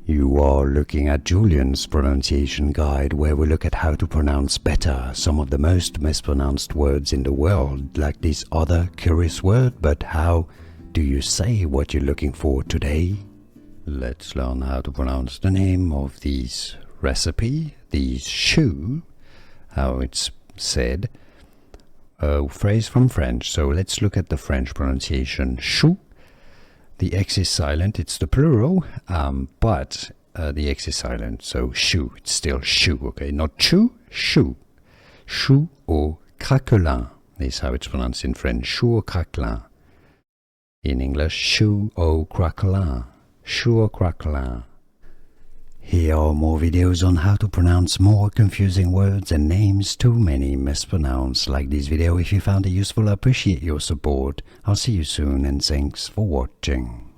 You are looking at Julian's pronunciation guide, where we look at how to pronounce better some of the most mispronounced words in the world, like this other curious word. But how do you say what you're looking for today? Let's learn how to pronounce the name of this recipe, this choux, how it's said. A phrase from French, so let's look at the French pronunciation. Choux. The X is silent, it's the plural, but the X is silent, so choux, it's still choux, okay? Not chou, choux. Choux au craquelin is how it's pronounced in French. Choux au craquelin. In English, choux au craquelin. Choux au craquelin. Here are more videos on how to pronounce more confusing words and names too many mispronounced. Like this video if you found it useful. I appreciate your support. I'll see you soon and thanks for watching.